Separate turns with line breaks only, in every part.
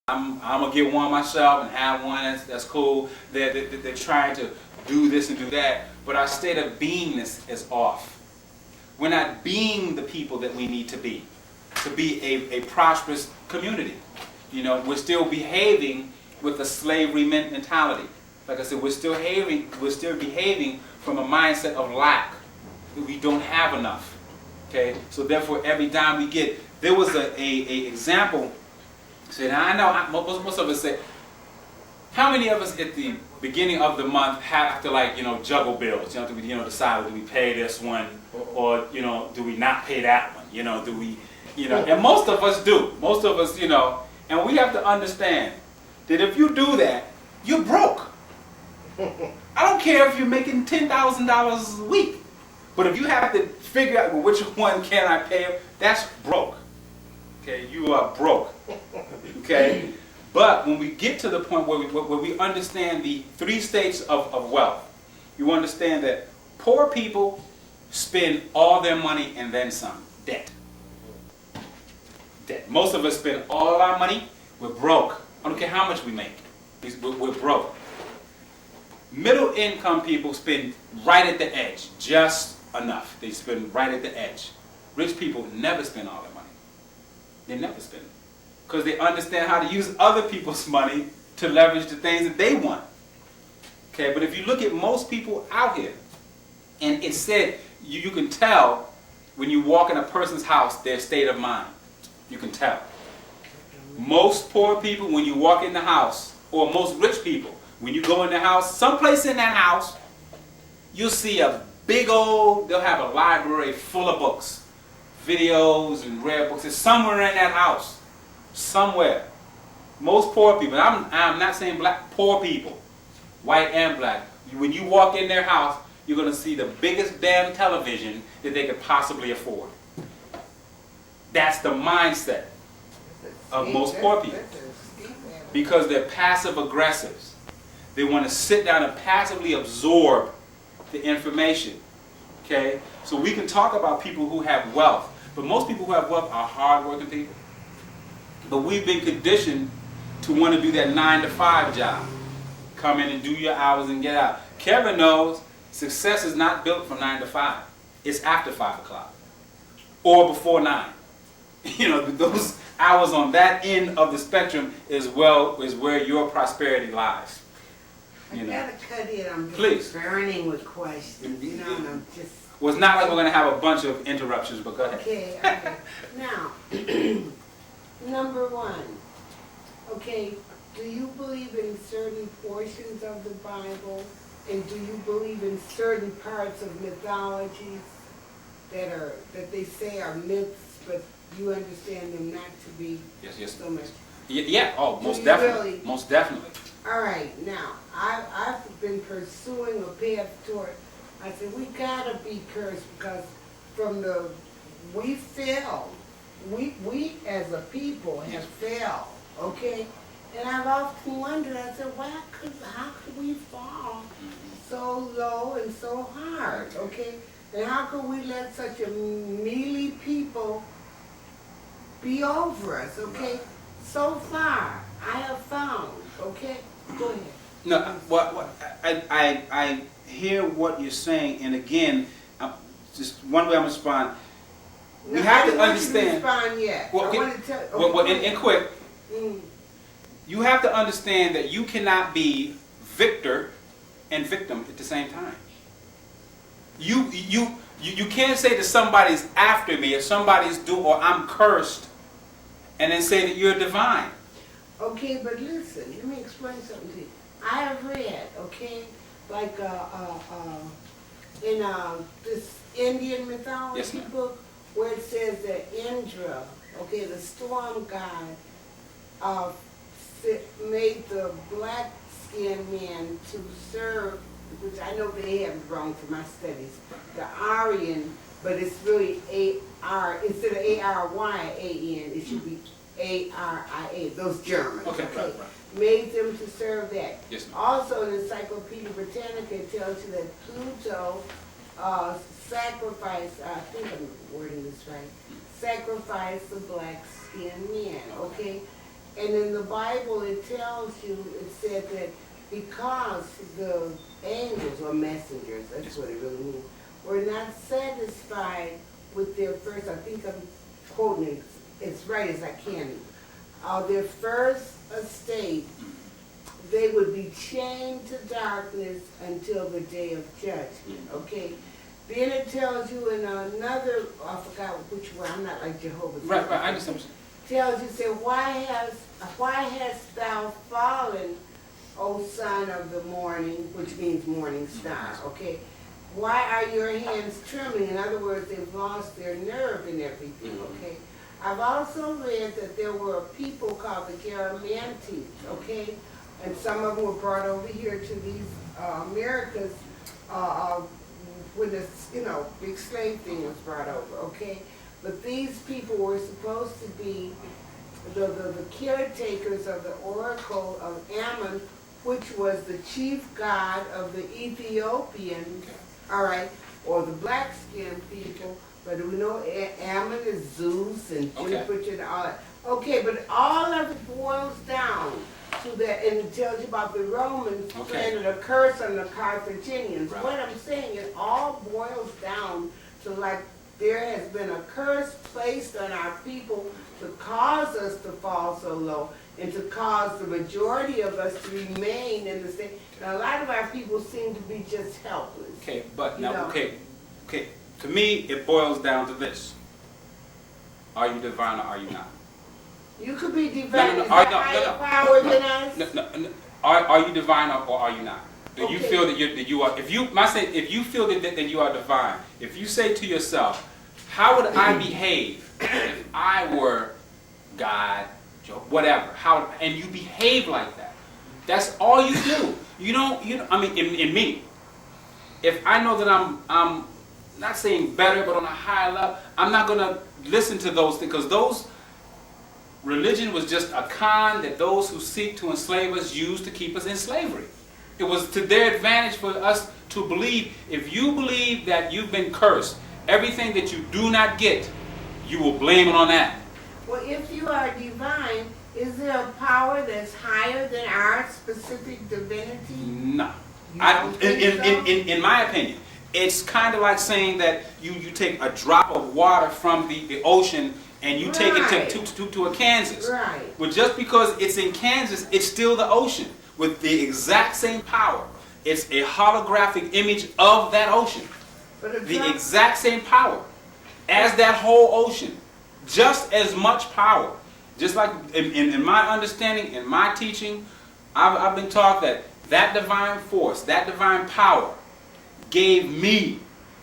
I'm gonna get one myself and have one. That's cool. They're trying to do this and do that, but our state of beingness is off. We're not being the people that we need to be a prosperous community. You know, we're still behaving with a slavery mentality. Like I said, we're still behaving from a mindset of lack. We don't have enough. Okay, so therefore, every dime we get, there was a example. Say, now I know most of us say, how many of us at the beginning of the month have to, like, juggle bills? Do we, decide, do we pay this one or do we not pay that one? Do we, and most of us do. Most of us, and we have to understand that if you do that, you're broke. I don't care if you're making $10,000 a week, but if you have to figure out, well, which one can I pay, that's broke. Okay, you are broke. Okay, but when we get to the point where we understand the three states of wealth, you understand that poor people spend all their money and then some. Debt. Most of us spend all our money. We're broke. I don't care how much we make. We're broke. Middle income people spend right at the edge, just enough. They spend right at the edge. Rich people never spend all their money. They never spend it. Because they understand how to use other people's money to leverage the things that they want. Okay, but if you look at most people out here, and it said, you can tell when you walk in a person's house, their state of mind. You can tell. Most poor people, when you walk in the house, or most rich people, when you go in the house, someplace in that house, you'll see a big old, they'll have a library full of books, videos and rare books. It's somewhere in that house. Somewhere. Most poor people, I'm not saying black, poor people, white and black, when you walk in their house, you're going to see the biggest damn television that they could possibly afford. That's the mindset of most poor people. Because they're passive aggressives. They want to sit down and passively absorb the information. Okay? So we can talk about people who have wealth, but most people who have wealth are hardworking people. But we've been conditioned to want to do that 9-to-5 job. Come in and do your hours and get out. Kevin knows success is not built from 9 to 5. It's after 5 o'clock. Or before 9. Those hours on that end of the spectrum is where your prosperity lies.
I gotta cut in. I'm just
Please.
burning with questions. And I'm just.
Well, it's not like we're going to have a bunch of interruptions, but go ahead.
Okay. Now, number one. Okay, do you believe in certain portions of the Bible, and do you believe in certain parts of mythologies that they say are myths, but you understand them not to be so much?
Yeah. Oh, most definitely.
Really?
Most definitely.
All right, now, I've been pursuing a path toward, I said, we gotta be cursed because we failed. We as a people have failed, okay? And I've often wondered, I said, how could we fall so low and so hard, okay? And how could we let such a mealy people be over us, okay? So far, I have found, okay? Go ahead.
No, I hear what you're saying, and again, just one way I'm responding. We have to understand.
I didn't respond yet.
Well,
I want to tell. Okay,
and quick. You have to understand that you cannot be victor and victim at the same time. You can't say that somebody's after me, or somebody's or I'm cursed, and then say that you're divine.
Okay, but listen, let me explain something to you. I have read, okay, like in this Indian mythology book, where it says that Indra, okay, the storm god, made the black-skinned man to serve, which I know they have it wrong for my studies, the Aryan, but it's really A-R, instead of A-R-Y-A-N, it should be A-R-I-A, those Germans,
okay. Right.
Made them to serve that.
Yes,
also in Encyclopedia Britannica, it tells you that Pluto sacrificed, I think I'm wording this right, sacrificed the black-skinned man, okay? And in the Bible, it tells you, it said that because the angels or messengers, that's what it really means, were not satisfied with their first, I think I'm quoting it as right as I can, their first estate, they would be chained to darkness until the day of judgment, okay? Then it tells you in another, I forgot which one, I'm not like Jehovah's
Right, I understand.
tells you, say, why hast thou fallen, O son of the morning, which means morning star, okay? Why are your hands trembling? In other words, they've lost their nerve and everything, okay? I've also read that there were a people called the Garamantes, okay? And some of them were brought over here to these Americas when the, big slave thing was brought over, okay? But these people were supposed to be the caretakers of the oracle of Ammon, which was the chief god of the Ethiopians, all right, or the black-skinned people. But we know Ammon is Zeus and Jupiter and all that. Okay, but all of it boils down to that, and it tells you about the Romans planted a curse on the Carthaginians.
Right.
What I'm saying, it all boils down to like there has been a curse placed on our people to cause us to fall so low and to cause the majority of us to remain in the same. And a lot of our people seem to be just helpless.
Okay, but now, okay. To me, it boils down to this. Are you divine or are you not?
You could be divine.
No.
Is that higher power than us?
No. Are you divine or are you not? Do you
Okay.
feel that you are? If you feel that you are divine, if you say to yourself, how would I behave if I were God, whatever? And you behave like that. That's all you do. You don't. I mean, in me, if I know that I'm not saying better, but on a higher level, I'm not gonna listen to those things because those. Religion was just a con that those who seek to enslave us use to keep us in slavery. It was to their advantage for us to believe. If you believe that you've been cursed, everything that you do not get, you will blame it on that.
Well, if you are divine, is there a power that's higher than our specific divinity?
No.
You don't think so?
In my opinion, it's kind of like saying that you take a drop of water from the ocean and you take it to a Kansas.
Right.
But just because it's in Kansas, it's still the ocean with the exact same power. It's a holographic image of that ocean.
But
The exact same power as that whole ocean. Just as much power. Just like in my understanding, in my teaching, I've been taught that divine force, that divine power gave me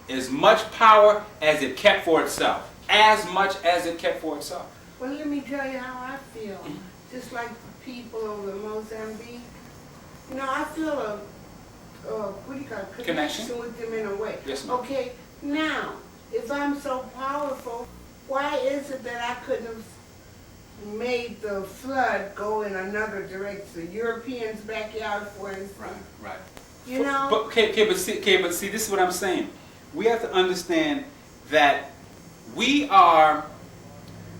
as much power as it kept for itself. As much as it kept for itself.
Well, let me tell you how I feel. Just like the people over Mozambique, I feel a what do you call it? Connection with them in a way.
Yes, ma'am.
Okay, now, if I'm so powerful, why is it that I couldn't have made the flood go in another direction? The Europeans' backyard, for instance.
Right.
But
see, this is what I'm saying. We have to understand that we are,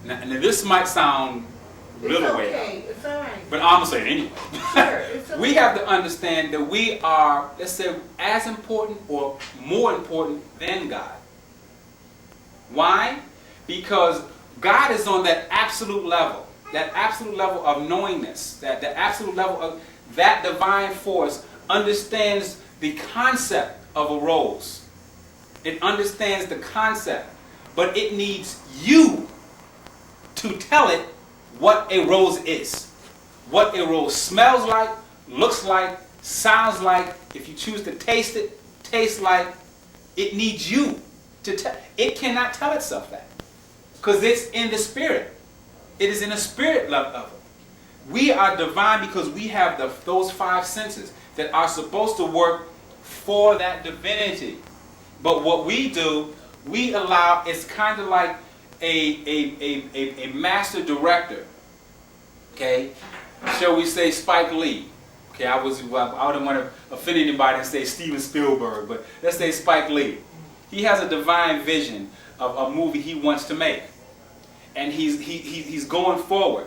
now this might sound a little way out,
it's all right.
but I'm going to say it anyway.
Sure, it's okay.
We have to understand that we are, let's say, as important or more important than God. Why? Because God is on that absolute level of knowingness, that the absolute level of that divine force understands the concept of a rose. It understands the concept. But it needs you to tell it what a rose is. What a rose smells like, looks like, sounds like, if you choose to taste it, tastes like. It needs you to tell. It cannot tell itself that. Because it's in the spirit. It is in the spirit level. We are divine because we have those five senses that are supposed to work for that divinity. But what we do, we allow, it's kind of like a master director, okay? Shall we say Spike Lee? Okay, I wouldn't want to offend anybody and say Steven Spielberg, but let's say Spike Lee. He has a divine vision of a movie he wants to make. And he's going forward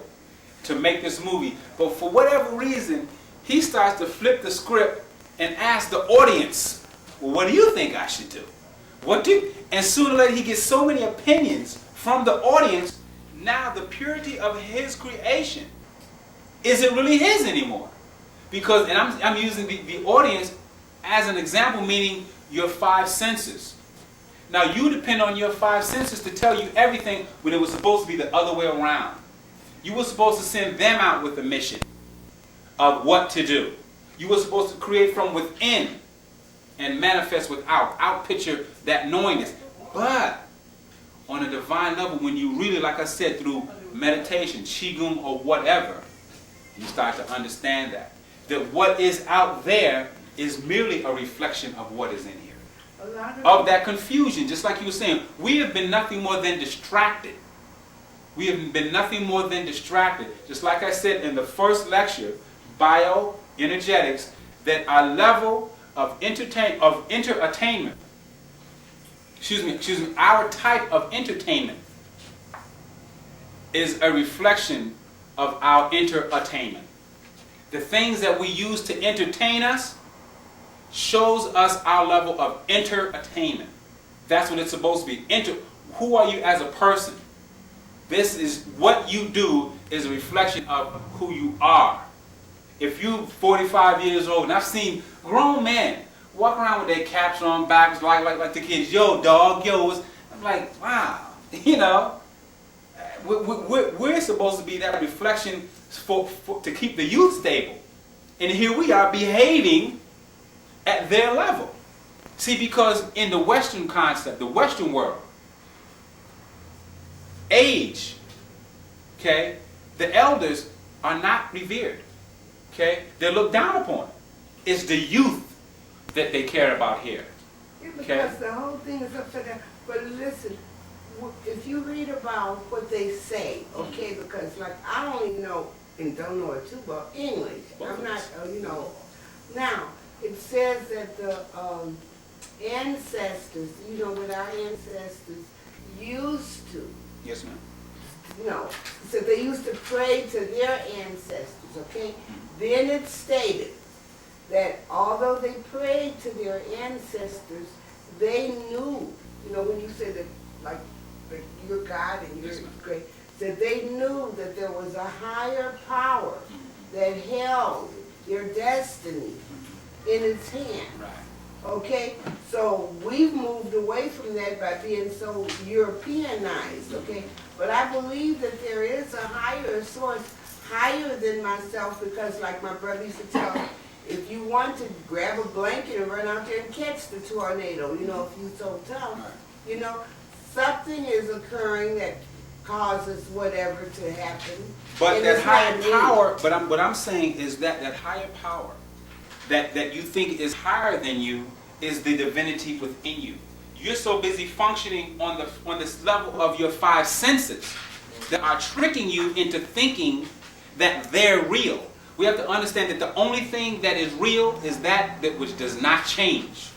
to make this movie. But for whatever reason, he starts to flip the script and ask the audience, well, what do you think I should do? And sooner or later he gets so many opinions from the audience, now the purity of his creation isn't really his anymore. Because, and I'm using the audience as an example, meaning your five senses. Now you depend on your five senses to tell you everything when it was supposed to be the other way around. You were supposed to send them out with a mission of what to do. You were supposed to create from within and manifest without. Outpicture that knowingness. But on a divine level, when you really, like I said, through meditation, qigong or whatever, you start to understand that what is out there is merely a reflection of what is in here. Of that confusion, just like you were saying, we have been nothing more than distracted. We have been nothing more than distracted. Just like I said in the first lecture, bioenergetics, that our level of entertainment, our type of entertainment is a reflection of our interattainment. The things that we use to entertain us shows us our level of interattainment. That's what it's supposed to be. Who are you as a person? This is what you do is a reflection of who you are. If you're 45 years old, and I've seen grown men walk around with their caps on backwards like the kids, yo dog, yo. I'm like, wow, we're supposed to be that reflection to keep the youth stable. And here we are behaving at their level. See, because in the Western concept, the Western world, age, okay, the elders are not revered. Okay? They're looked down upon. It's the youth that they care about here.
Yeah, because the whole thing is upside down. But listen, if you read about what they say, okay, because like I only know and don't know it too well English. I'm not, Now it says that the ancestors, what our ancestors used to.
Yes, ma'am.
So they used to pray to their ancestors, okay? Then it stated that although they prayed to their ancestors, they knew, when you say that, like you're God and you're great, that they knew that there was a higher power that held their destiny in its hand.
Right.
Okay, so we've moved away from that by being so Europeanized, okay? But I believe that there is a higher source, higher than myself, because like my brother used to tell me, if you want to grab a blanket and run out there and catch the tornado, if you're so tough, something is occurring that causes whatever to happen.
But that higher power, what I'm saying is that higher power that you think is higher than you is the divinity within you. You're so busy functioning on this level of your five senses that are tricking you into thinking that they're real. We have to understand that the only thing that is real is that which does not change.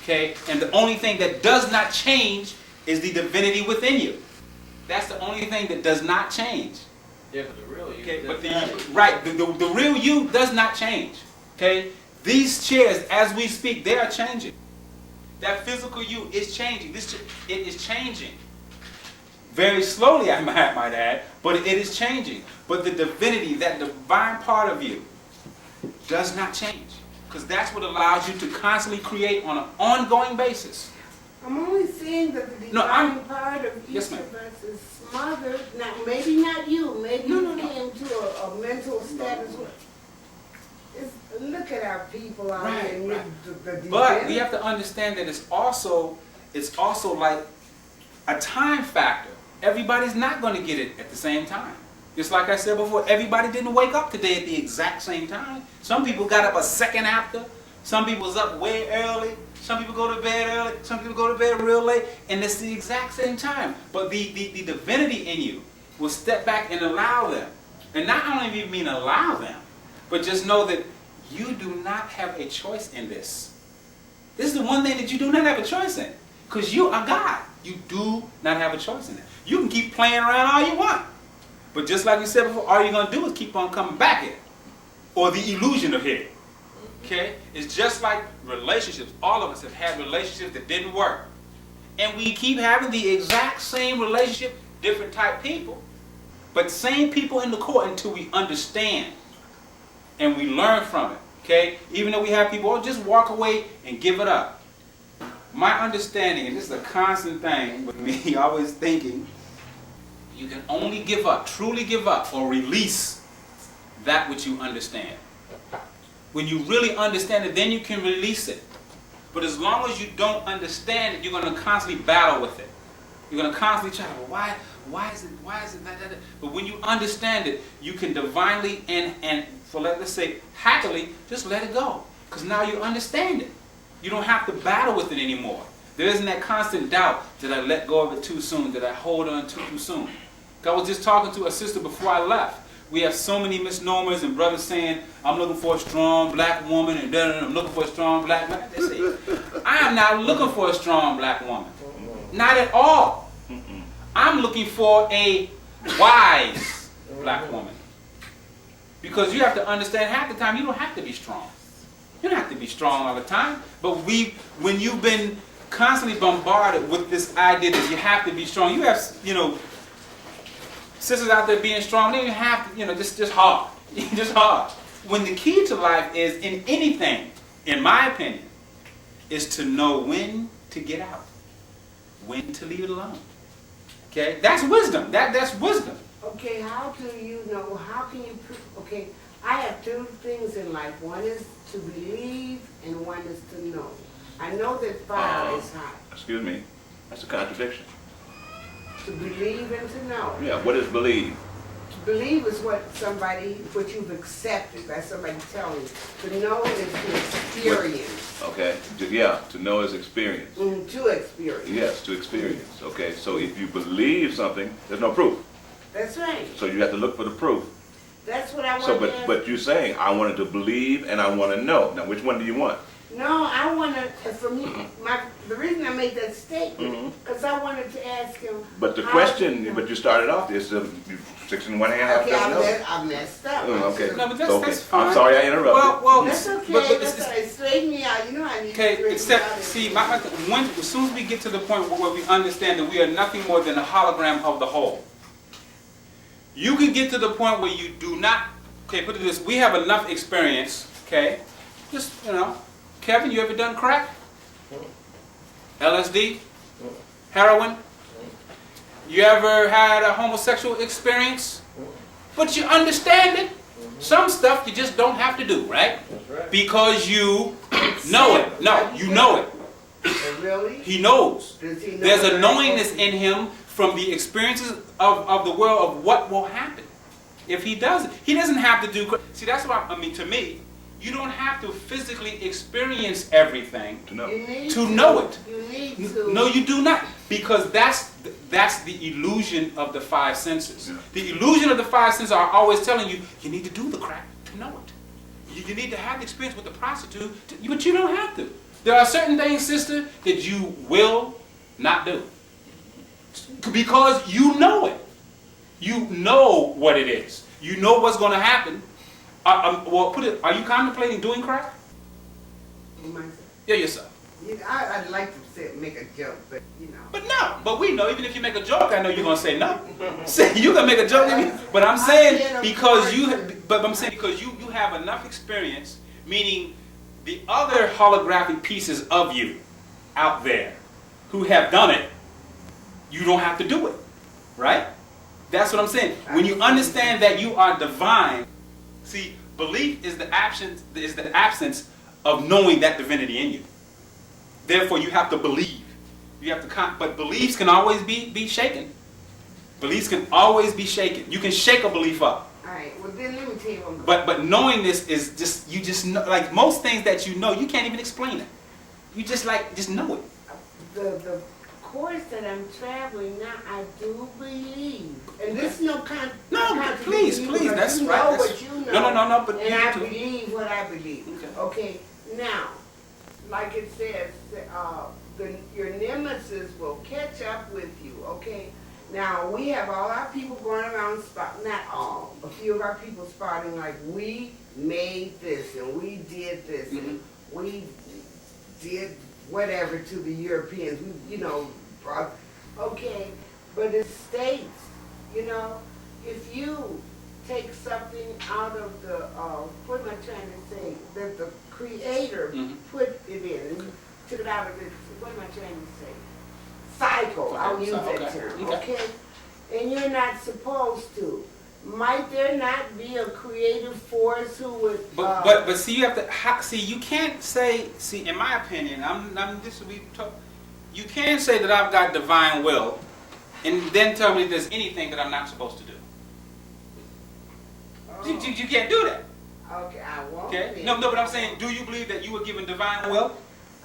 Okay? And the only thing that does not change is the divinity within you. That's the only thing that does not change.
Yeah, but the real you.
Okay, but the real you does not change. Okay? These chairs, as we speak, they are changing. That physical you is changing. It is changing. Very slowly, I might add, but it is changing. But the divinity, that divine part of you, does not change. Because that's what allows you to constantly create on an ongoing basis.
I'm only saying that the divine part of each of us is smothered. Now, maybe not you. Maybe you came to a mental status. Look at our people out here.
Right. But we have to understand that it's also like a time factor. Everybody's not going to get it at the same time. Just like I said before, everybody didn't wake up today at the exact same time. Some people got up a second after. Some people was up way early. Some people go to bed early. Some people go to bed real late. And it's the exact same time. But the divinity in you will step back and allow them. And not only do you mean allow them, but just know that you do not have a choice in this. This is the one thing that you do not have a choice in. Because you are God. You do not have a choice in it. You can keep playing around all you want. But just like we said before, all you're going to do is keep on coming back here. Or the illusion of here. Okay? It's just like relationships. All of us have had relationships that didn't work. And we keep having the exact same relationship, different type people, but same people in the court until we understand and we learn from it. Okay? Even though we have people, oh, just walk away and give it up. My understanding, and this is a constant thing with me, always thinking, you can only give up, truly give up, or release that which you understand. When you really understand it, then you can release it. But as long as you don't understand it, you're going to constantly battle with it. You're going to constantly try, well, why is it that? But when you understand it, you can divinely and for let's say happily just let it go. Because now you understand it. You don't have to battle with it anymore. There isn't that constant doubt. Did I let go of it too soon? Did I hold on too soon? I was just talking to a sister before I left. We have so many misnomers and brothers saying, I'm looking for a strong black woman, and I'm looking for a strong black man. I am not looking for a strong black woman. Not at all. I'm looking for a wise black woman. Because you have to understand, half the time you don't have to be strong. You don't have to be strong all the time. But when you've been constantly bombarded with this idea that you have to be strong, you have, sisters out there being strong, they don't even have to, just hard. Just hard. When the key to life is, in anything, in my opinion, is to know when to get out. When to leave it alone. Okay? That's wisdom. That's wisdom.
Okay, how do you know, how can you, okay, I have two things in life. One is to believe and one is to know. I know that fire is hot.
Excuse me, that's a contradiction.
To believe and to know.
Yeah, what is believe?
To believe is what you've accepted. That's somebody telling you. To know is to experience.
Okay, to know is experience.
To experience.
Yes, to experience. Okay, so if you believe something, there's no proof.
That's right.
So you have to look for the proof.
That's what I want
So,
to ask.
but you're saying, I wanted to believe and I want to know. Now, which one do you want?
No, I want to, for me, the reason I made that statement, because I wanted to ask him.
But the question, but you started off this, 6 in one hand, half
Okay,
dozen else.
I messed up.
Okay.
No, but that's fine.
I'm sorry I interrupted.
Well,
That's okay.
But
That's all right. Straighten me out. You know I need to
okay,
straighten
except,
me out.
see, as soon as we get to the point where we understand that we are nothing more than a hologram of the whole, you can get to the point where you do not, okay, put it this, we have enough experience, okay, just, Kevin, you ever done crack? LSD? Heroin? You ever had a homosexual experience? But you understand it. Some stuff you just don't have to do, right?
That's right.
Because you know it. No, you know it.
Oh, really?
He knows.
Does he know
There's a
that?
knowingness in him from the experiences of the world of what will happen. If he does it, he doesn't have to do. See, that's why, to me, you don't have to physically experience everything
To know.
You need
to know it.
You need to.
No, you do not. Because that's the illusion of the five senses.
Yeah.
The illusion of the five senses are always telling you, you need to do the crack to know it. You need to have the experience with the prostitute, but you don't have to. There are certain things, sister, that you will not do. Because you know it. You know what it is. You know what's going to happen. Are you contemplating doing crack?
Myself.
Yeah, yourself.
I'd like to make a joke, but
But we know, even if you make a joke, I know you're going to say no. Say, you can make a joke, but I'm saying because you have enough experience, meaning the other holographic pieces of you out there who have done it, you don't have to do it, right? That's what I'm saying. When you understand that you are divine, see, belief is the absence of knowing that divinity in you. Therefore, you have to believe. You have to, but beliefs can always be shaken. Beliefs can always be shaken. You can shake a belief up.
all right. Well, then let me tell you one.
But knowing this is you just know, like most things that you know, you can't even explain it. You just know it.
The course that I'm traveling now, I do believe, and this is no
Please, that's
you
right.
know what you know.
No, but
and
you
I
too.
believe what I believe. Okay. Now, like it says, your nemesis will catch up with you. Okay. Now, we have all our people going around spouting, not all, a few of our people spouting like, we made this and we did this and we did whatever to the Europeans, we, you know, brought, okay, but it states, you know, if you take something out of the, what am I trying to say, that the Creator put it in, and took it out of it, what am I trying to say? Cycle, I'll use that term, okay? And you're not supposed to. Might there not be a creative force who would?
But see, you have to see. You can't say. See, in my opinion, this will be tough. You can't say that I've got divine will, and then tell me there's anything that I'm not supposed to do. You can't do that.
Okay, I won't.
Okay. No, but I'm saying, do you believe that you were given divine will?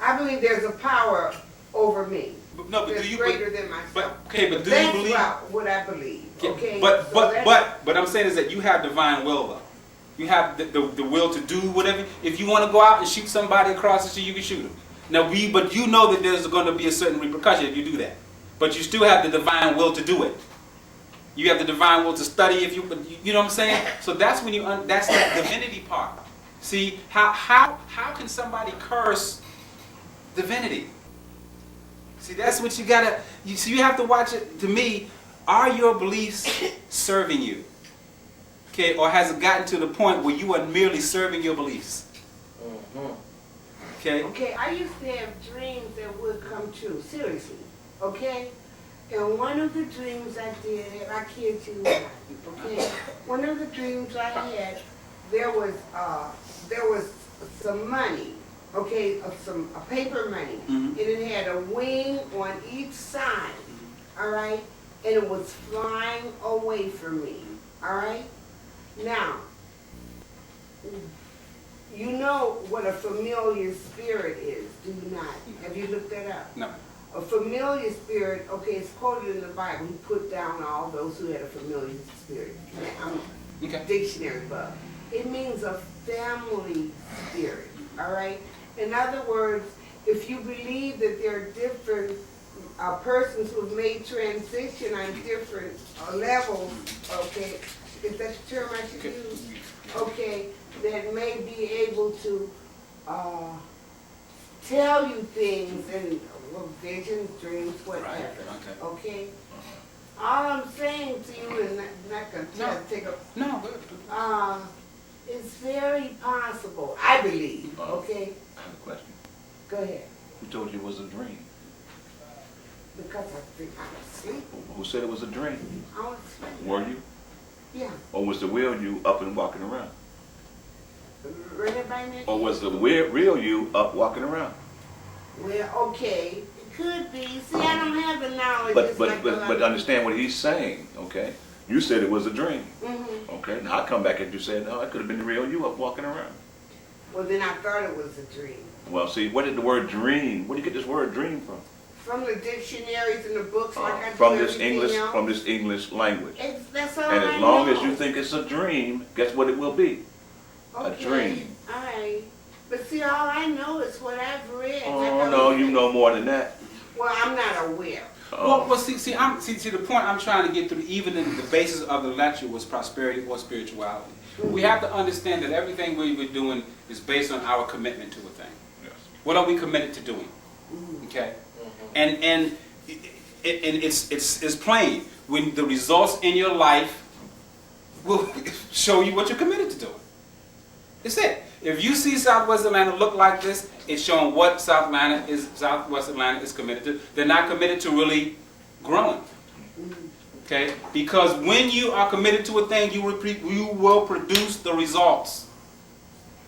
I believe there's a power over me.
No, but
that's
do you?
Greater than myself.
But do you believe?
That's what I believe. Okay.
But I'm saying is that you have divine will though. You have the will to do whatever. If you want to go out and shoot somebody across the street, you can shoot them. Now but you know that there's going to be a certain repercussion if you do that. But you still have the divine will to do it. You have the divine will to study if you know what I'm saying. So that's when that's that divinity part. See how can somebody curse divinity? See, that's what you gotta. You have to watch it. To me, are your beliefs serving you? Okay, or has it gotten to the point where you are merely serving your beliefs? Okay.
Okay, I used to have dreams that would come true. Seriously, okay. And one of the dreams I did, I kid you not, okay. One of the dreams I had, there was some money. Okay, a paper money, and it had a wing on each side, all right, and it was flying away from me, all right. Now, you know what a familiar spirit is, do you not? Have you looked that up?
No.
A familiar spirit, okay, it's quoted in the Bible. He put down all those who had a familiar spirit. Dictionary bug. It means a family spirit, all right. In other words, if you believe that there are different persons who have made transition on different levels, okay, is that the term I should use? Okay, that may be able to tell you things and visions, dreams, whatever.
Right.
Okay. All I'm saying to you is not going to take a.
No, good.
It's very possible, I believe, okay?
I have a question.
Go ahead.
Who told you it was a dream?
Because I think I was asleep.
Who said it was a dream?
I was asleep.
Were you?
Yeah.
Or was the real you up and walking around? Or was the real you up walking around?
Well, okay. It could be. See, I don't have the knowledge.
But understand what he's saying, okay? You said it was a dream. Okay, now I come back and you said, no, it could have been the real you up walking around.
Well, then I thought it was a dream.
Well, see, where did the word dream, where do you get this word dream from?
From the dictionaries and the books, like I do
from this English language.
That's all
and
I
as long
know.
as you think it's a dream, guess what it will be?
Okay.
A dream.
All right. But see, all I know is what I've read.
Oh, no, you know more than that.
Well, I'm not aware.
Well, see, the point I'm trying to get through, even in the basis of the lecture, was prosperity or spirituality. We have to understand that everything we're doing is based on our commitment to a thing.
Yes.
What are we committed to doing? Okay, and it's plain when the results in your life will show you what you're committed to doing. It's it. If you see Southwest Atlanta look like this, it's showing what Southwest Atlanta is committed to. They're not committed to really growing. Okay? Because when you are committed to a thing, you will produce the results.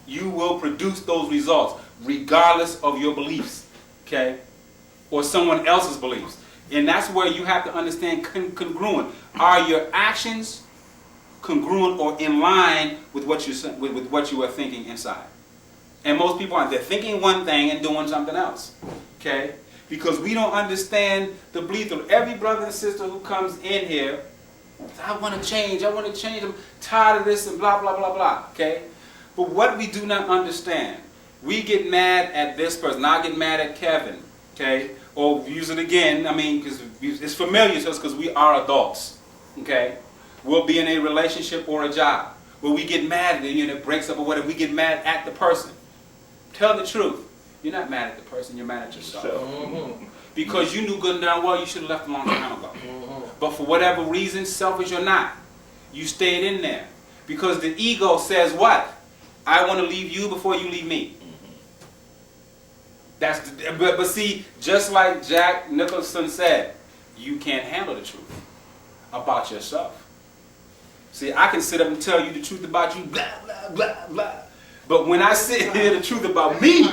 You will produce those results, regardless of your beliefs. Okay? Or someone else's beliefs. And that's where you have to understand congruent. Are your actions congruent or in line with what you are thinking inside? And most people aren't. They're thinking one thing and doing something else. Okay? Because we don't understand the belief of every brother and sister who comes in here. I want to change. I'm tired of this and blah, blah, blah, blah. Okay? But what we do not understand, we get mad at this person. I get mad at Kevin. Okay? or use it again, I mean, because it's familiar to us because we are adults, okay? We'll be in a relationship or a job where we get mad and it breaks up or whatever, we get mad at the person. Tell the truth. You're not mad at the person, you're mad at yourself. Because you knew good and darn well you should have left a long time ago. But for whatever reason, selfish or not, you stayed in there. Because the ego says what? I want to leave you before you leave me. But see, just like Jack Nicholson said, you can't handle the truth about yourself. See, I can sit up and tell you the truth about you, blah, blah, blah, blah. But when I sit and hear the truth about me,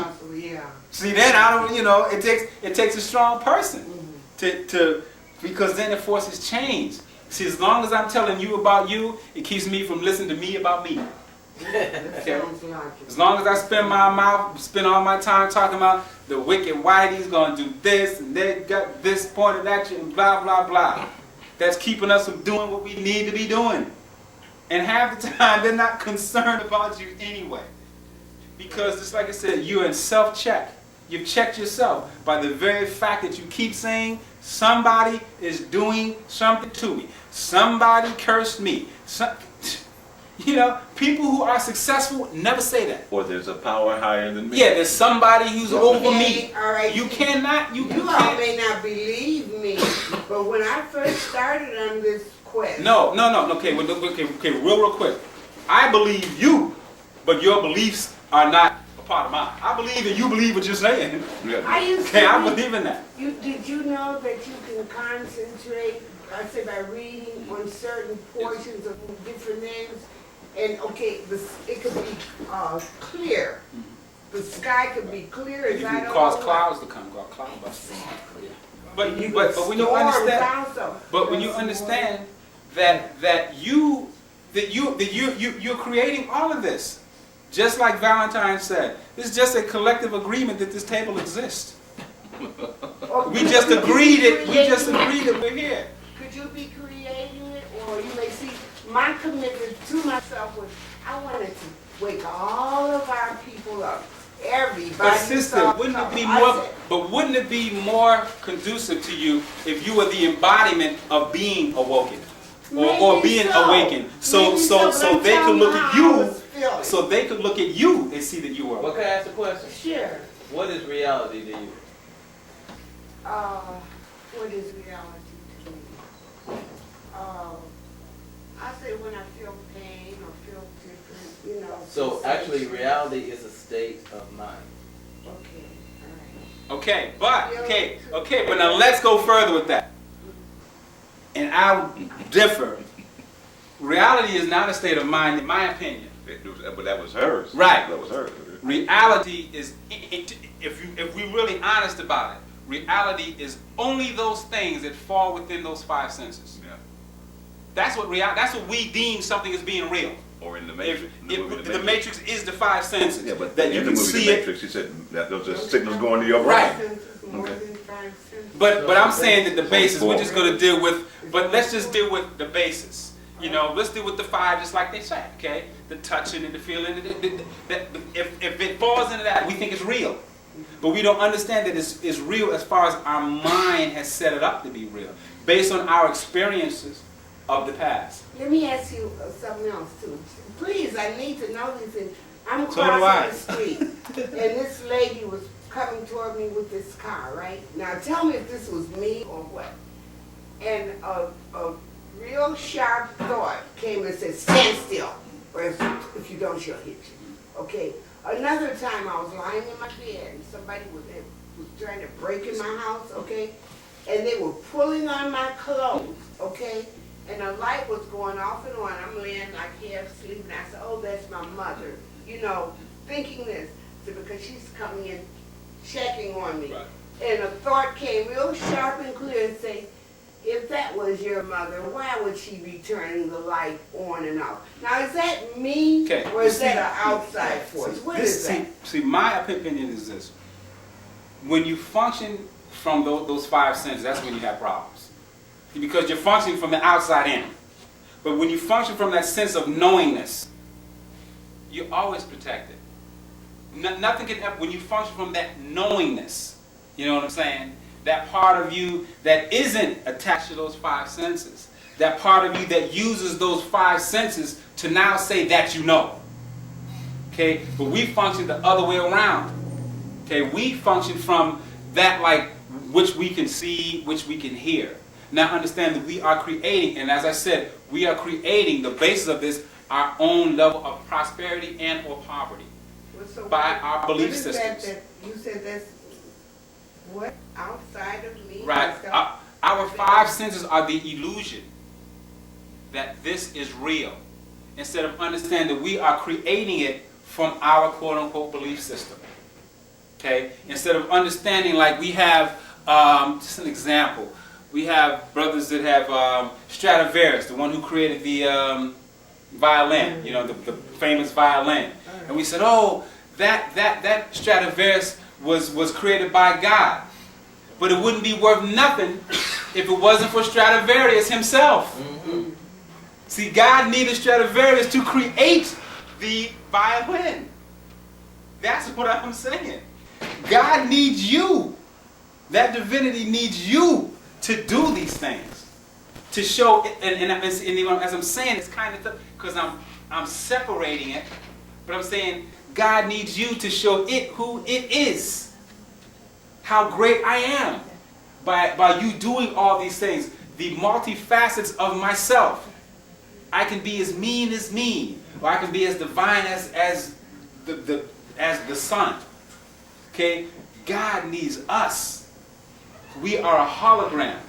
see, then I don't, it takes a strong person because then it forces change. See, as long as I'm telling you about you, it keeps me from listening to me about me. Okay? As long as I spend all my time talking about the wicked whitey's gonna do this and they got this pointed at you and blah blah blah. That's keeping us from doing what we need to be doing. And half the time they're not concerned about you anyway. Because just like I said, you're in self-check. You've checked yourself by the very fact that you keep saying somebody is doing something to me. Somebody cursed me. People who are successful never say that.
Or there's a power higher than me.
Yeah, there's somebody who's over me.
All right.
You cannot. You
all may not believe me, but when I first started on this quest.
No. Okay, real quick. I believe you, but your beliefs are not a part of mine. I believe that you believe what you're saying. I believe in that.
Did you know that you can concentrate, I say by reading on certain portions of different names? And okay, it could be clear. The sky could be clear as
you
I
can
don't
cause
know
cloud busting. But when you
storms
understand,
also.
but when you understand that you're creating all of this, just like Valentine said, it's just a collective agreement that this table exists. We just agreed that we're here.
Could you be creating it, or you may see my commitment to myself was I wanted to wake all of our people up. Everybody.
But sister, wouldn't it be more conducive to you if you were the embodiment of being awoken or being awakened? So they could look at you. So they could look at you and see that you were.
Well, can I ask a question?
Sure.
What is reality to you?
What is reality to me? I say when I feel pain or feel different,
So actually, reality is a state of mind.
Okay, all
Okay, but now let's go further with that. And I'll differ. Reality is not a state of mind, in my opinion.
But that was hers.
Right.
That was hers.
Reality is, if we're really honest about it, reality is only those things that fall within those five senses.
Yeah.
That's what we deem something as being real.
Or in the Matrix.
The Matrix is the five senses.
Yeah, but
that
in
you
the
can
movie
see
The
it.
Matrix, he said that those are signals going to your
Right.
brain.
More than 5 senses.
But I'm saying that the basis, we're just going to deal with, but let's just deal with the basis. Let's deal with the five just like they say, okay? The touching and the feeling. If it falls into that, we think it's real. But we don't understand that it's real as far as our mind has set it up to be real, based on our experiences of the past.
Let me ask you something else too. Please, I need to know these things. I'm
So do I.
crossing the street, and this lady was coming toward me with this car, right? Now tell me if this was me or what. And a real sharp thought came and said, stand still, or if you don't, she'll hit you. Okay. Another time I was lying in my bed, and somebody was trying to break in my house, okay? And they were pulling on my clothes, okay? And the light was going off and on. I'm laying like half asleep, and I said, oh, that's my mother. Thinking this. So because she's coming in, checking on me.
Right.
And a thought came real sharp and clear and say, if that was your mother, why would she be turning the light on and off? Now, is that me, or is that an outside force? What is that?
See, my opinion is this. When you function from those five senses, that's when you have problems. Because you're functioning from the outside in. But when you function from that sense of knowingness, you're always protected. Nothing can happen when you function from that knowingness. You know what I'm saying? that part of you that isn't attached to those five senses, that part of you that uses those five senses to now say that you know. Okay, but we function the other way around. Okay, we function from that like which we can see, which we can hear. Now understand that we are creating, and as I said, we are creating the basis of this, our own level of prosperity and or poverty
So
by our belief
what is that
systems.
you said that's what outside of me?
Right. Our five senses are the illusion that this is real. Instead of understanding that we are creating it from our quote-unquote belief system. Okay? Instead of understanding, like we have, just an example, we have brothers that have Stradivarius, the one who created the violin, you know, the famous violin. And we said, oh, that Stradivarius was created by God. But it wouldn't be worth nothing if it wasn't for Stradivarius himself.
Mm-hmm.
See, God needed Stradivarius to create the violin. That's what I'm saying. God needs you. That divinity needs you to do these things. To show, and as I'm saying, it's kind of tough because I'm separating it, but I'm saying God needs you to show it who it is. How great I am. By you doing all these things, the multifacets of myself. I can be as mean as me, or I can be as divine as the sun. Okay? God needs us. We are a hologram.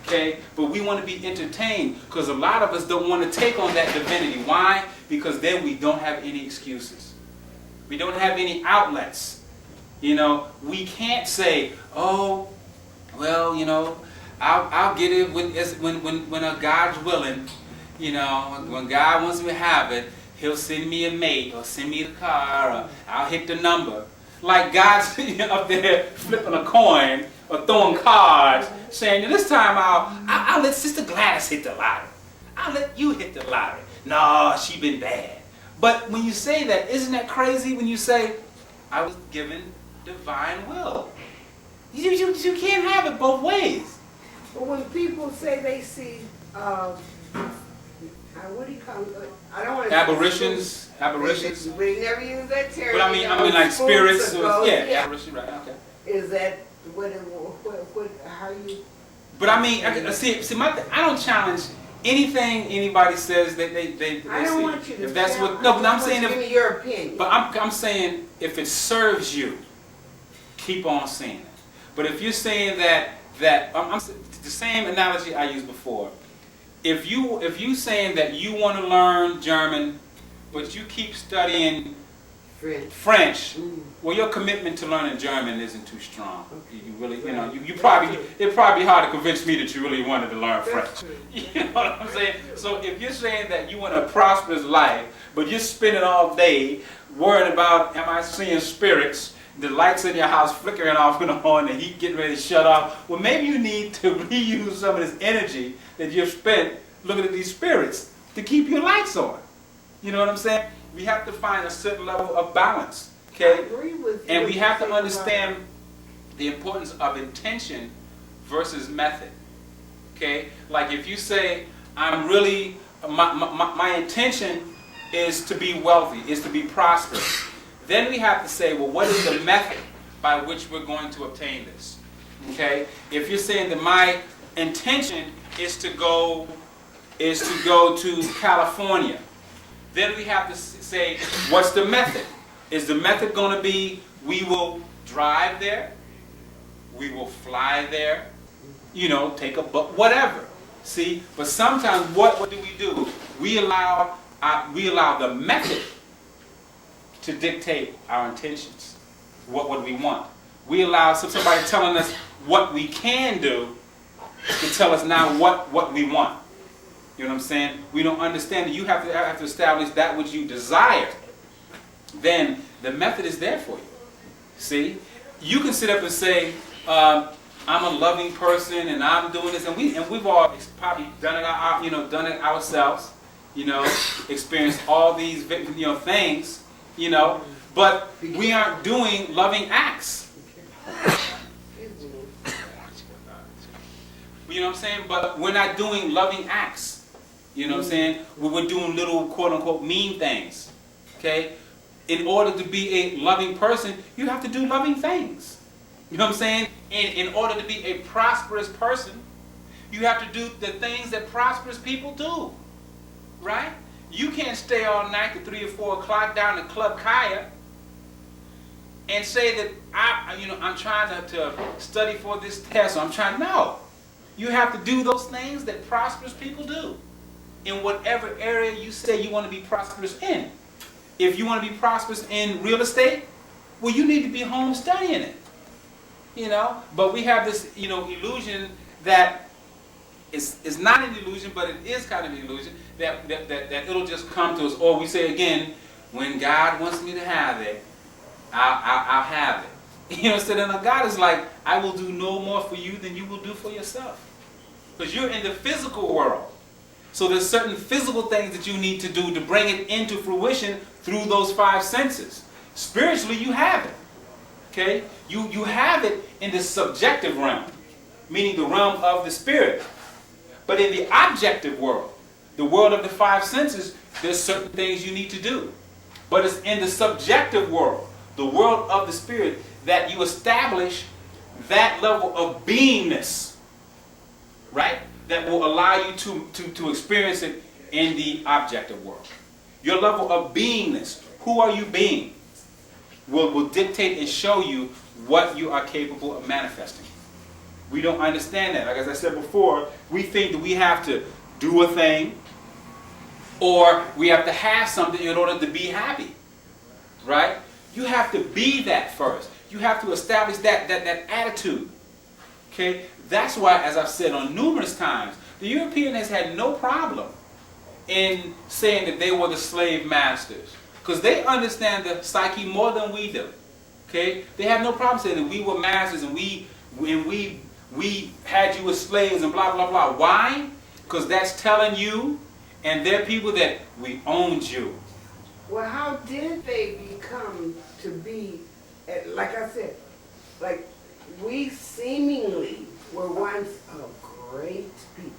Okay? But we want to be entertained because a lot of us don't want to take on that divinity. Why? Because then we don't have any excuses. We don't have any outlets. You know, we can't say, oh, well, you know, I'll get it when God's willing. You know, when God wants me to have it, He'll send me a mate or send me the car or I'll hit the number. Like God's up there flipping a coin or throwing cards, saying, this time I'll let Sister Gladys hit the lottery. I'll let you hit the lottery. No, she been bad. But when you say that, isn't that crazy when you say, I was given divine will? You can't have it both ways.
But when people say they see, what do you call it? I don't want to
Apparitions.
We never use that term.
But I mean like spirits. Yeah, apparition, right? Okay.
Is that how you?
But I mean, I don't challenge anything anybody says that they
I don't
see.
want you to.
If that's what. No, but I'm saying
give me your opinion.
But I'm saying if it serves you, keep on saying it. But if you're saying that I'm the same analogy I used before. If you saying that you want to learn German, but you keep studying French, well, your commitment to learning German isn't too strong. You really, you know, it'd probably be hard to convince me that you really wanted to learn French. You know what I'm saying? So if you're saying that you want a prosperous life, but you're spending all day worrying about, am I seeing spirits? The lights in your house flickering off and on, the heat getting ready to shut off. Well, maybe you need to reuse some of this energy that you've spent looking at these spirits to keep your lights on. You know what I'm saying? We have to find a certain level of balance. Okay?
I agree with you.
And we have to understand the importance of intention versus method. Okay? Like if you say, I'm really, my intention is to be wealthy, is to be prosperous. Then we have to say, well, what is the method by which we're going to obtain this? Okay? If you're saying that my intention is to go to California, then we have to say, what's the method? Is the method going to be, we will drive there, we will fly there, you know, take a bus, whatever. See? But sometimes what do? We allow the method to dictate our intentions. What would we want? We allow somebody telling us what we can do to tell us now what we want. You know what I'm saying? We don't understand that you have to establish that which you desire. Then the method is there for you. See? You can sit up and say, I'm a loving person and I'm doing this, and we've all probably done it ourselves. You know, experienced all these things. You know, but we aren't doing loving acts. You know what I'm saying? But we're not doing loving acts. You know what I'm saying? We're doing little quote-unquote mean things. Okay? In order to be a loving person, you have to do loving things. You know what I'm saying? In order to be a prosperous person, you have to do the things that prosperous people do. Right? You can't stay all night to 3 or 4 o'clock down at Club Kaya and say that I'm trying to study for this test. Or I'm trying. No. You have to do those things that prosperous people do in whatever area you say you want to be prosperous in. If you want to be prosperous in real estate, well, you need to be home studying it. You know, but we have this, illusion that it's not an illusion, but it is kind of an illusion that it'll just come to us. Or we say again, when God wants me to have it, I'll have it. You know, so then God is like, I will do no more for you than you will do for yourself. Because you're in the physical world. So there's certain physical things that you need to do to bring it into fruition through those 5 senses. Spiritually, you have it. Okay? You have it in the subjective realm, meaning the realm of the spirit. But in the objective world, the world of the 5 senses, there's certain things you need to do. But it's in the subjective world, the world of the spirit, that you establish that level of beingness, right? That will allow you to experience it in the objective world. Your level of beingness, who are you being, will dictate and show you what you are capable of manifesting. We don't understand that. Like as I said before, we think that we have to do a thing or we have to have something in order to be happy. Right? You have to be that first. You have to establish that attitude. Okay? That's why, as I've said on numerous times, the European has had no problem in saying that they were the slave masters. Because they understand the psyche more than we do. Okay? They have no problem saying that we were masters and we had you as slaves and blah, blah, blah. Why? Because that's telling you and their people that we owned you.
Well, how did they become to be, like I said, like we seemingly were once a great people.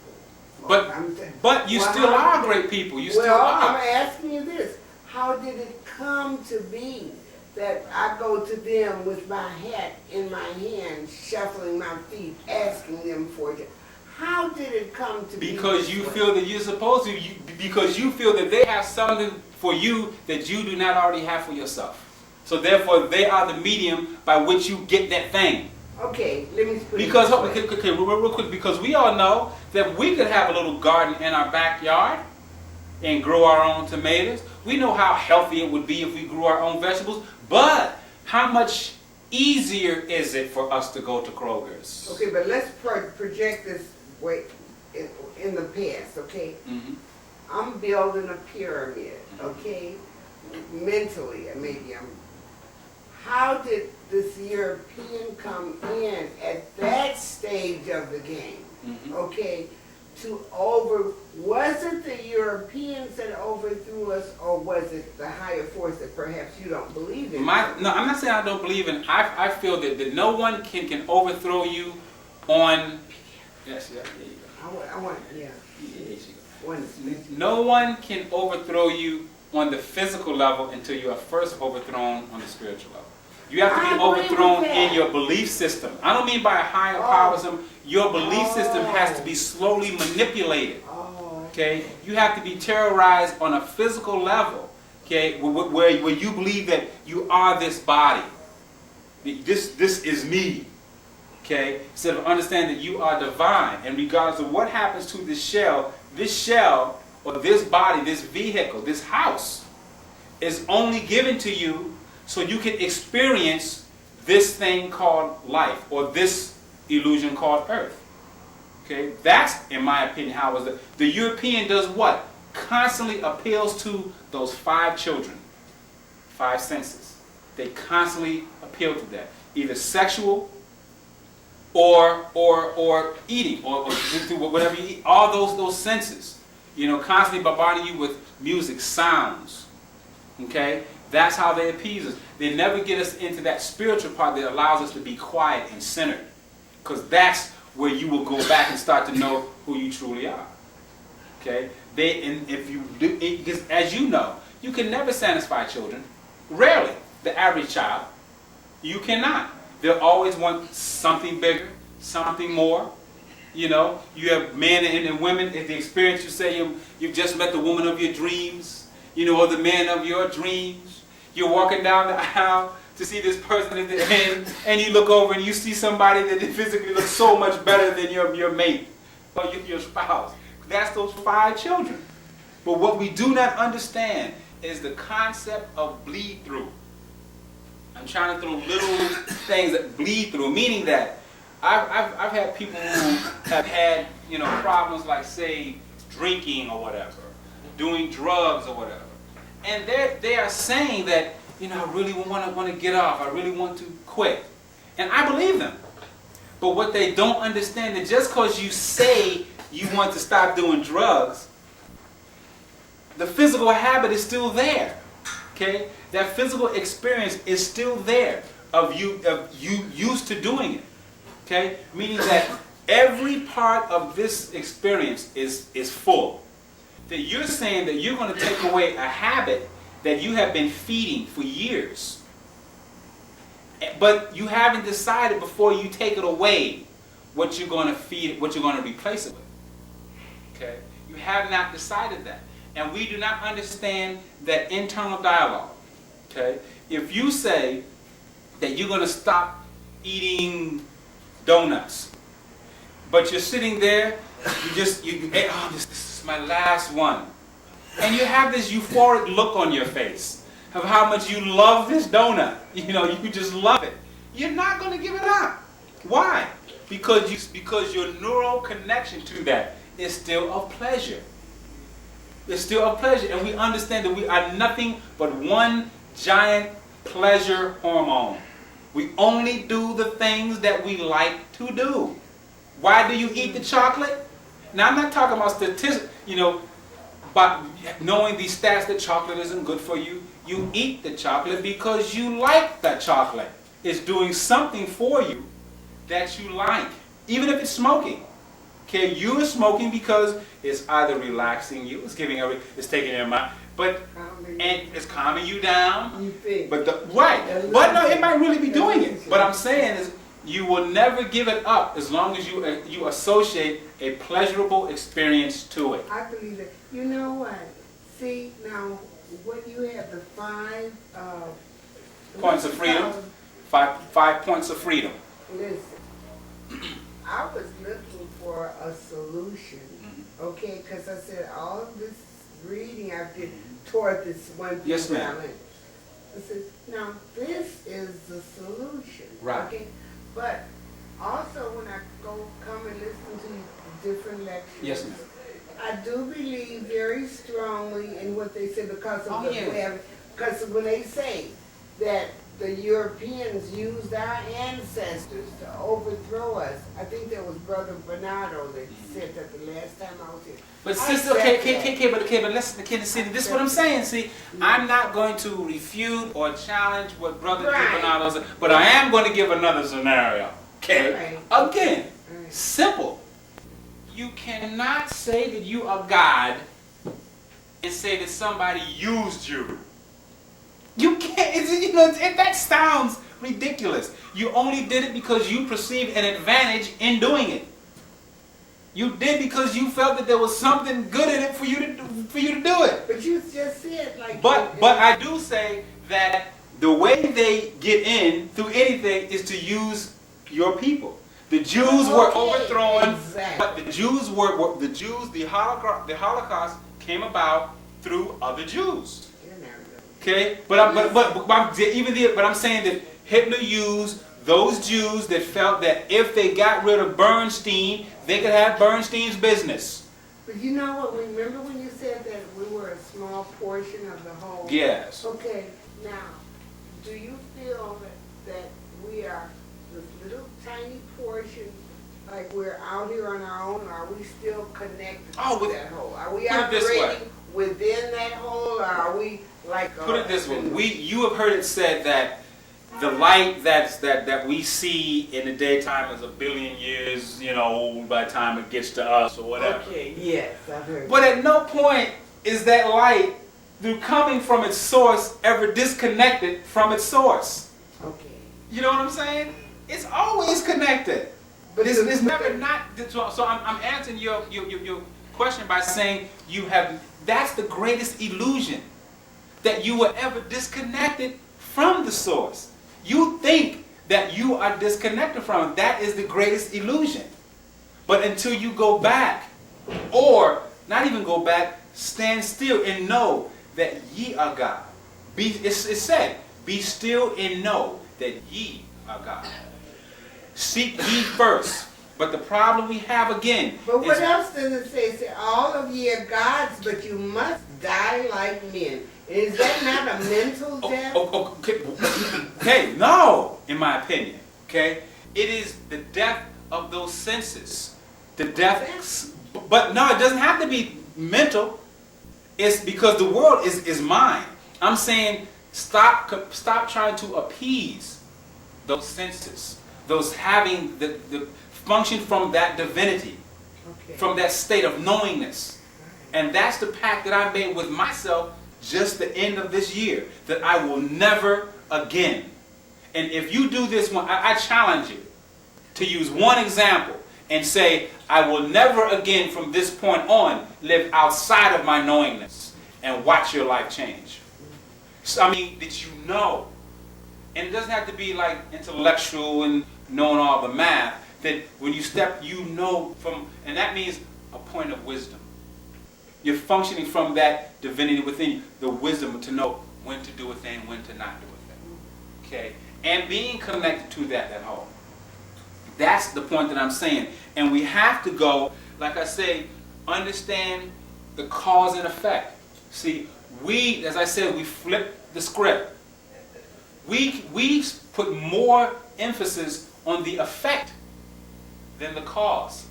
But you still are great people. You still are.
I'm asking you this. How did it come to be that I go to them with my hat in my hand, shuffling my feet, asking them for it? How did it come to be?
Because you feel that you're supposed to. Because you feel that they have something for you that you do not already have for yourself. So therefore, they are the medium by which you get that thing.
Okay, let me put
because
it
okay, real quick, because we all know that we could have a little garden in our backyard and grow our own tomatoes. We know how healthy it would be if we grew our own vegetables, but how much easier is it for us to go to Kroger's?
Okay, but let's project this way in the past, okay?
Mm-hmm.
I'm building a pyramid, okay? Mentally, maybe how did this European come in at that stage of the game, okay? Was it the Europeans that overthrew us, or was it the higher force that perhaps you don't believe in?
No, I'm not saying I don't believe in. I feel that no one can overthrow you on. Yes, yeah, there you go.
Yeah.
No one can overthrow you on the physical level until you are first overthrown on the spiritual level. You have to be overthrown in your belief system. I don't mean by a higher power. Your belief system has to be slowly manipulated. Okay? You have to be terrorized on a physical level. Okay? Where you believe that you are this body. This is me. Okay? Instead of understanding that you are divine. And regardless of what happens to this shell, or this body, this vehicle, this house, is only given to you so you can experience this thing called life, or this illusion called earth. Okay? That's, in my opinion, how it was. The European does what? Constantly appeals to those 5 children, 5 senses. They constantly appeal to that. Either sexual, or eating, or whatever you eat. All those senses. Constantly bombarding you with music, sounds. Okay? That's how they appease us. They never get us into that spiritual part that allows us to be quiet and centered. Because that's where you will go back and start to know who you truly are. Okay? And if you do, because as you know, you can never satisfy children. Rarely, the average child, you cannot. They'll always want something bigger, something more. You know, you have men and women. If the experience, you say you've just met the woman of your dreams, you know, or the man of your dreams. You're walking down the aisle to see this person at the end, and you look over and you see somebody that physically looks so much better than your mate or your spouse. That's those 5 children. But what we do not understand is the concept of bleed through. I'm trying to throw little things that bleed through, meaning that I've had people who have had, you know, problems like, say, drinking or whatever, doing drugs or whatever, and they are saying that, you know, I really want to get off. I really want to quit, and I believe them. But what they don't understand is just because you say you want to stop doing drugs, the physical habit is still there. Okay, that physical experience is still there of you used to doing it. Okay, meaning that every part of this experience is full. That you're saying that you're going to take away a habit that you have been feeding for years, but you haven't decided before you take it away what you're going to feed, what you're going to replace it with. Okay, you have not decided that. And we do not understand that internal dialogue. Okay? If you say that you're going to stop eating donuts, but you're sitting there, this is my last one. And you have this euphoric look on your face of how much you love this donut. You know, you just love it. You're not going to give it up. Why? Because your neural connection to that is still of pleasure. It's still a pleasure, and we understand that we are nothing but one giant pleasure hormone. We only do the things that we like to do. Why do you eat the chocolate? Now, I'm not talking about statistics, you know, but knowing these stats that chocolate isn't good for you. You eat the chocolate because you like that chocolate. It's doing something for you that you like, even if it's smoking. Okay, you are smoking because it's either relaxing you, it's taking your mind, and it's calming you down.
You think.
But no, it might really be doing it. But I'm saying is, you will never give it up as long as you associate a pleasurable experience to it.
I believe that. You know what? See, now, when you have the 5
Points of freedom. 5 points of freedom.
Listen, I was looking for a solution, okay? Because I said all of this reading I did toward this one thing.
Yes, ma'am.
I said, now this is the solution,
Right.
okay? But also when I come and listen to different lectures,
Yes, ma'am.
I do believe very strongly in what they say because of
yes.
because when they say that the Europeans used our ancestors to overthrow us. I think that was Brother Bernardo that said that the last time I was here.
But sister, but listen, see, this is what I'm saying. See, I'm not going to refute or challenge what Brother Bernardo said, but I am going to give another scenario. Okay?
Right.
Again, simple. You cannot say that you are God and say that somebody used you. You can't, that sounds ridiculous. You only did it because you perceived an advantage in doing it. You did because you felt that there was something good in it for you to do it.
But you just said like.
But I do say that the way they get in through anything is to use your people. The Jews were overthrown, but the Holocaust came about through other Jews. Okay, but I'm saying that Hitler used those Jews that felt that if they got rid of Bernstein, they could have Bernstein's business.
But you know what? Remember when you said that we were a small portion of the whole?
Yes.
Okay. Now, do you feel that we are this little tiny portion, like we're out here on our own, or are we still connected to that whole? Are we operating within that whole, or are we like?
Put it this way: you have heard it said that the light that we see in the daytime is a billion years, old by the time it gets to us or whatever.
Okay, yes, I've heard.
But at no point is that light, through coming from its source, ever disconnected from its source.
Okay.
You know what I'm saying? It's always connected.
But
It's never not. So I'm answering your question by saying that's the greatest illusion, that you were ever disconnected from the source. You think that you are disconnected from it. That is the greatest illusion. But until you go back, or not even go back, stand still and know that ye are God. It's said, be still and know that ye are God. Seek ye first. But the problem we have again
But what
is,
else does it say? It says, all of ye are gods, but you must die like men. Is that not a mental death?
Okay, no, in my opinion. Okay? It is the death of those senses. The death, but no, it doesn't have to be mental. It's because the world is mine. I'm saying stop trying to appease those senses, those having the function from that divinity,
Okay.
from that state of knowingness. And that's the pact that I made with myself just the end of this year, that I will never again. And if you do this one, I challenge you to use one example and say, I will never again from this point on live outside of my knowingness, and watch your life change. So, I mean, did you know? And it doesn't have to be like intellectual and knowing all the math, that when you step, from, and that means a point of wisdom. You're functioning from that divinity within you, the wisdom to know when to do a thing, when to not do a thing. Okay? And being connected to that at home. That's the point that I'm saying. And we have to go, like I say, understand the cause and effect. See, as I said, we flip the script. We put more emphasis on the effect than the cause.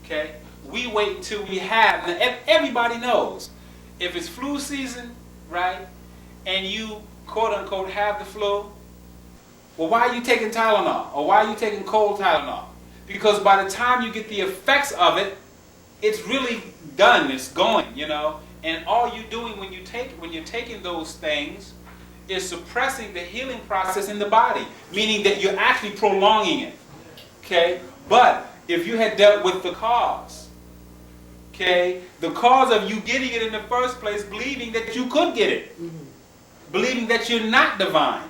Okay? We wait until we have, and everybody knows, if it's flu season, right, and you quote unquote have the flu, well, why are you taking Tylenol? Or why are you taking cold Tylenol? Because by the time you get the effects of it, it's really done, it's going, and all you're doing when you're taking those things is suppressing the healing process in the body, meaning that you're actually prolonging it. Okay? But if you had dealt with the cause, okay, the cause of you getting it in the first place, believing that you could get it, believing that you're not divine,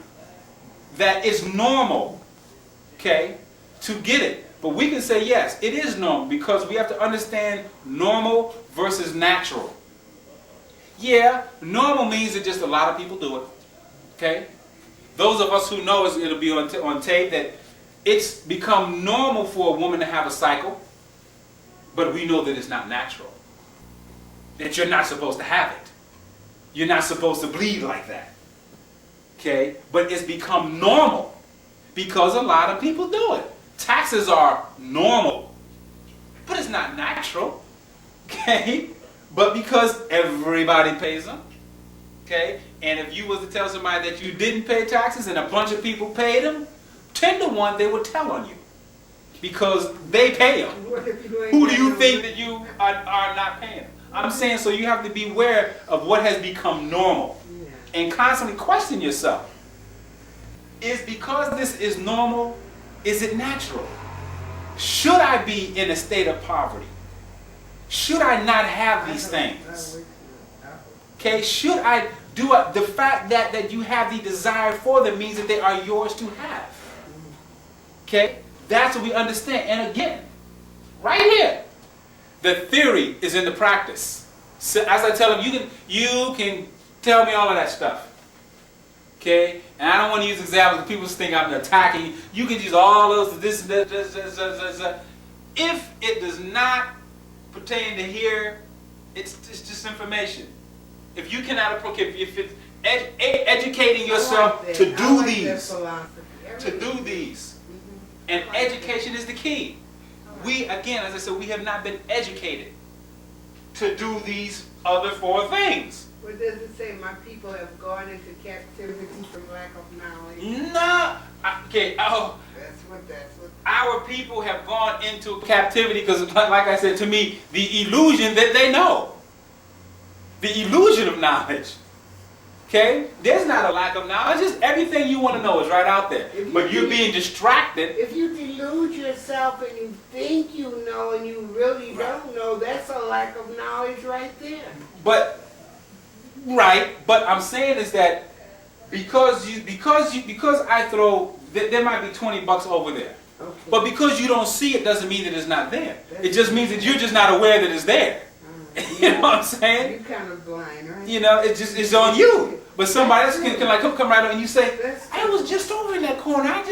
that it's normal, okay, to get it. But we can say, yes, it is normal, because we have to understand normal versus natural. Yeah, normal means that just a lot of people do it. Okay? Those of us who know, it'll be on tape, that it's become normal for a woman to have a cycle, but we know that it's not natural. That you're not supposed to have it. You're not supposed to bleed like that. Okay? But it's become normal because a lot of people do it. Taxes are normal, but it's not natural. Okay? But because everybody pays them. Okay? And if you was to tell somebody that you didn't pay taxes and a bunch of people paid them, 10 to 1 they would tell on you. Because they pay them. Who do you think that you are not paying? I'm saying, so you have to be aware of what has become normal. And constantly question yourself. Is because this is normal, is it natural? Should I be in a state of poverty? Should I not have these things? Okay, should I do it? The fact that you have the desire for them means that they are yours to have. Okay, that's what we understand. And again, right here, the theory is in the practice. So as I tell them, you can tell me all of that stuff. Okay, and I don't want to use examples because people think I'm attacking. You can use all those this. If it does not pertain to here, it's just information. If you cannot, if it's educating yourself to do these, and education is the key. We, again, as I said, we have not been educated to do these other 4 things.
What does it say? My people have gone into captivity for lack of knowledge.
Nah. Okay. Oh.
That's what.
Our people have gone into captivity because, like I said, to me, the illusion that they know. The illusion of knowledge. Okay? There's not a lack of knowledge. Just everything you want to know is right out there. But you're being distracted.
If you delude yourself and you think you know and you really don't know, that's a lack of knowledge right there.
But I'm saying is that because I throw, there might be $20 over there.
Okay.
But because you don't see it doesn't mean that it's not there. It just means that you're just not aware that it's there. You know what I'm saying?
You're kind of blind, right?
You know, it's on you. But somebody else can like come right on and you say, I was just over in that corner.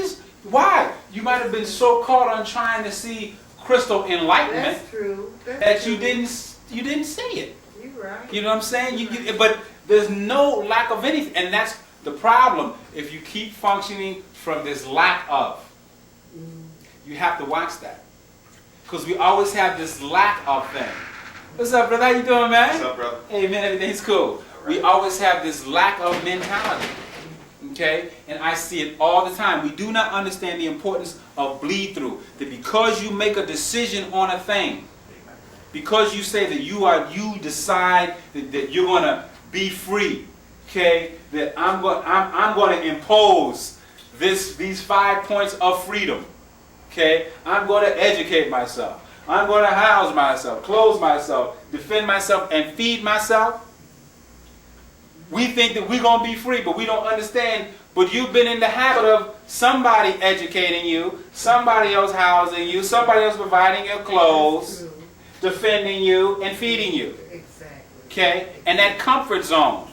Why? You might have been so caught on trying to see crystal enlightenment
That's true.
that you didn't see it.
You're right.
You know what I'm saying? But there's no lack of anything, and that's the problem. If you keep functioning from this lack of, you have to watch that, because we always have this lack of thing. What's up, brother? How you doing, man?
What's up, brother?
Hey, man, everything's cool. We always have this lack of mentality, okay? And I see it all the time. We do not understand the importance of bleed through. That because you make a decision on a thing, because you say that you decide that you're going to be free, okay? That I'm going to impose these 5 points of freedom, okay? I'm going to educate myself. I'm going to house myself, clothe myself, defend myself, and feed myself. We think that we're going to be free, but we don't understand. But you've been in the habit of somebody educating you, somebody else housing you, somebody else providing your clothes, defending you, and feeding you.
Exactly.
Okay? And that comfort zone.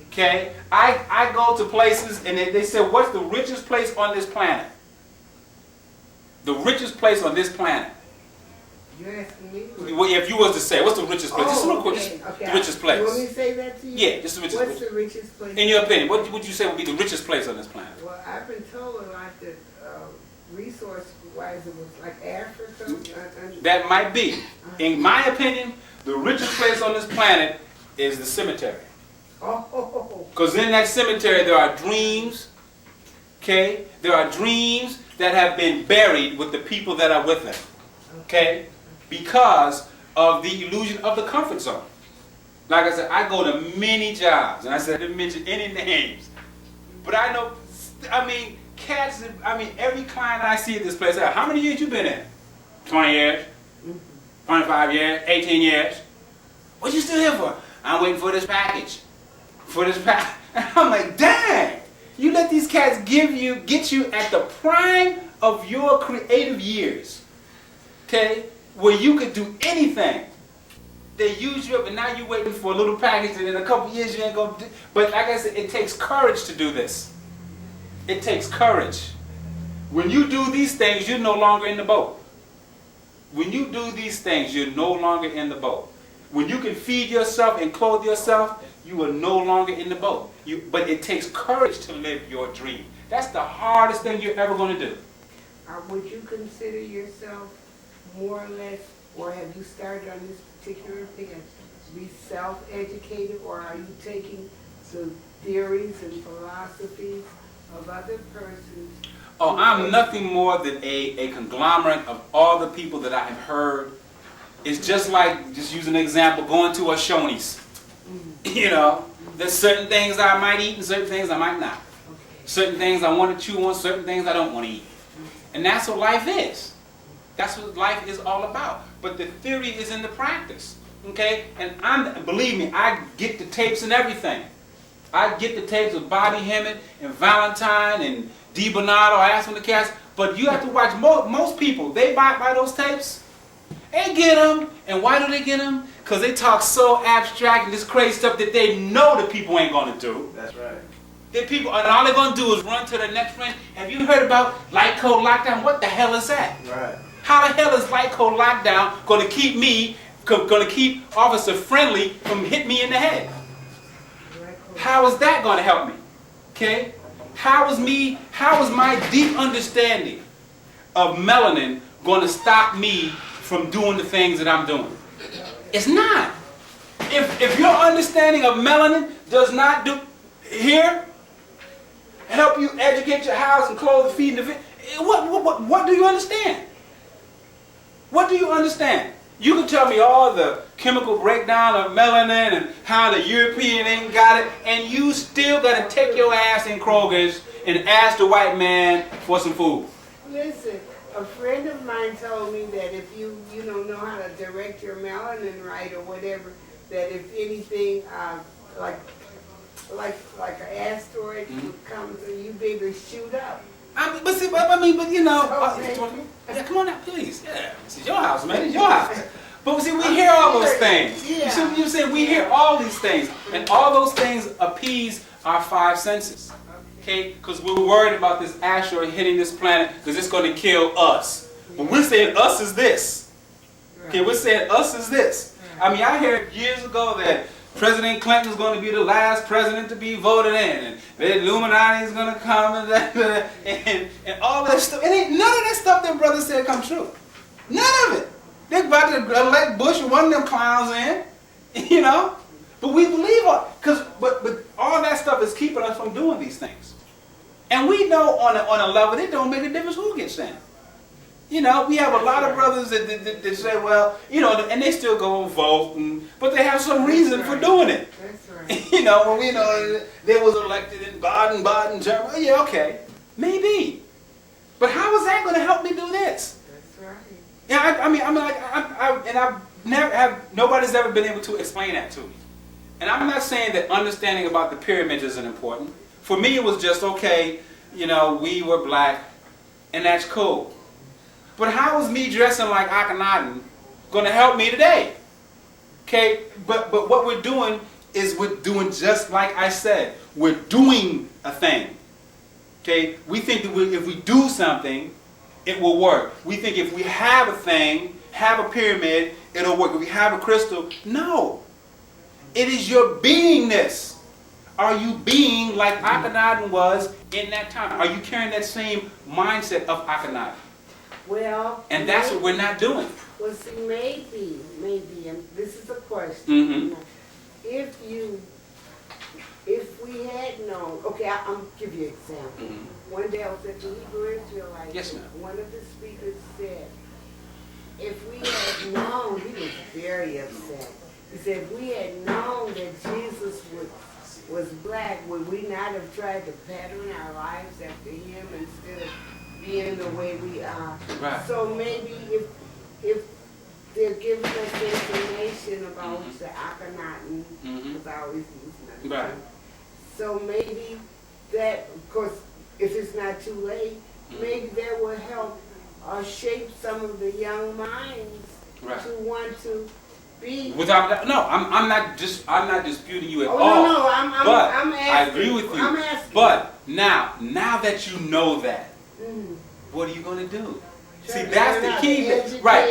Okay? I go to places and they say, what's the richest place on this planet? The richest place on this planet.
You're asking me?
If you was to say, what's the richest place? Just real quick,
okay.
the richest place.
You want me to say that to you?
Yeah, just the richest
What's
place.
the richest place?
In your opinion, what would you say would be the richest place on this planet?
Well, I've been told a lot that resource-wise it was like Africa.
That might be. In my opinion, the richest place on this planet is the cemetery.
Oh.
Because in that cemetery there are dreams, okay? There are dreams that have been buried with the people that are with them, okay? Because of the illusion of the comfort zone. Like I said, I go to many jobs, and I said I didn't mention any names, but I know, cats, every client I see at this place, how many years you been in? 20 years, 25 years, 18 years. What you still here for? I'm waiting for this package. And I'm like, dang, you let these cats get you at the prime of your creative years, okay, where you could do anything. They use you up, and now you're waiting for a little package, and in a couple years you ain't gonna do. But like I said, it takes courage to do this. It takes courage. When you do these things, you're no longer in the boat. When you do these things, you're no longer in the boat. When you can feed yourself and clothe yourself, you are no longer in the boat. But it takes courage to live your dream. That's the hardest thing you're ever going to do.
Would you consider yourself more or less, or have you started on this particular thing, to be self-educated, or are you taking the theories and philosophies of other persons?
Oh, I'm nothing more than a conglomerate of all the people that I have heard. It's just like, just use an example, going to a Shoney's. You know, there's certain things I might eat and certain things I might not. Certain things I want to chew on, certain things I don't want to eat. And that's what life is. That's what life is all about. But the theory is in the practice. Okay? And believe me, I get the tapes and everything. I get the tapes of Bobby Hemmett and Valentine and Dee Bernardo, Ask from the Cats. But you have to watch most people, they buy those tapes. They get them. And why do they get them? Because they talk so abstract and this crazy stuff that they know the people ain't going to do.
That's right.
The people, and all they're going to do is run to the next friend. Have you heard about light code lockdown? What the hell is that?
Right.
How the hell is light code lockdown going to keep me, going to keep Officer Friendly from hitting me in the head? How is that going to help me? Okay? How is my deep understanding of melanin going to stop me from doing the things that I'm doing? It's not. if your understanding of melanin does not do here, help you educate your house and clothe and feed and defend, what do you understand? What do you understand? You can tell me all the chemical breakdown of melanin and how the European ain't got it, and you still got to take your ass in Kroger's and ask the white man for some food.
Listen, a friend of mine told me that if you don't know how to direct your melanin right or whatever, that if anything like an asteroid comes, you be able to shoot up.
But you know,
So,
yeah, come on now, please. Yeah, this is your house, man. It's your house. But see, we hear all those things.
Yeah.
You see what I'm saying? We hear all these things, and all those things appease our five senses. Okay, because we're worried about this asteroid hitting this planet because it's going to kill us. But we're saying us is this. Okay, we're saying us is this. I mean, I heard years ago that President Clinton is going to be the last president to be voted in, and the Illuminati is going to come, and all that stuff. And ain't none of that stuff that brother said come true. None of it. They're about to elect Bush and one of them clowns in, you know. But we believe but all that stuff is keeping us from doing these things. And we know on a level it don't make a difference who gets in. You know, we have a lot of brothers that say, well, you know, and they still go and vote, but they have some reason for doing it.
That's right.
You know, when we know they was elected in Baden, Germany, yeah, okay, maybe. But how is that going to help me do this?
That's right.
Yeah, nobody's ever been able to explain that to me. And I'm not saying that understanding about the pyramids isn't important. For me, it was just, okay, you know, we were black, and that's cool. But how is me dressing like Akhenaten going to help me today? Okay, but what we're doing is we're doing just like I said. We're doing a thing. Okay, we think that if we do something, it will work. We think if we have a thing, have a pyramid, it'll work. If we have a crystal, no. It is your beingness. Are you being like Akhenaten was in that time? Are you carrying that same mindset of Akhenaten?
Well,
And that's what we're not doing.
well, see, maybe, and this is a question.
Mm-hmm.
If we had known, okay, I'll give you an example.
Mm-hmm.
One day I was at the Hebrew Israelite.
Yes, ma'am.
One of the speakers said, if we had known, he was very upset. He said, if we had known that Jesus was black, would we not have tried to pattern our lives after him instead of being the way we are?
Right.
So maybe if they're giving us the information about the Akhenaten, because I always use that.
Right.
So maybe that, of course, if it's not too late, maybe that will help shape some of the young minds to want to be.
Without that, no, I'm not disputing you at
Oh,
all.
no, I'm asking.
I agree with you.
I'm asking.
But now that you know that, what are you going to do?
Try
See,
to
that's
learn
the
how
key.
to educate
Right.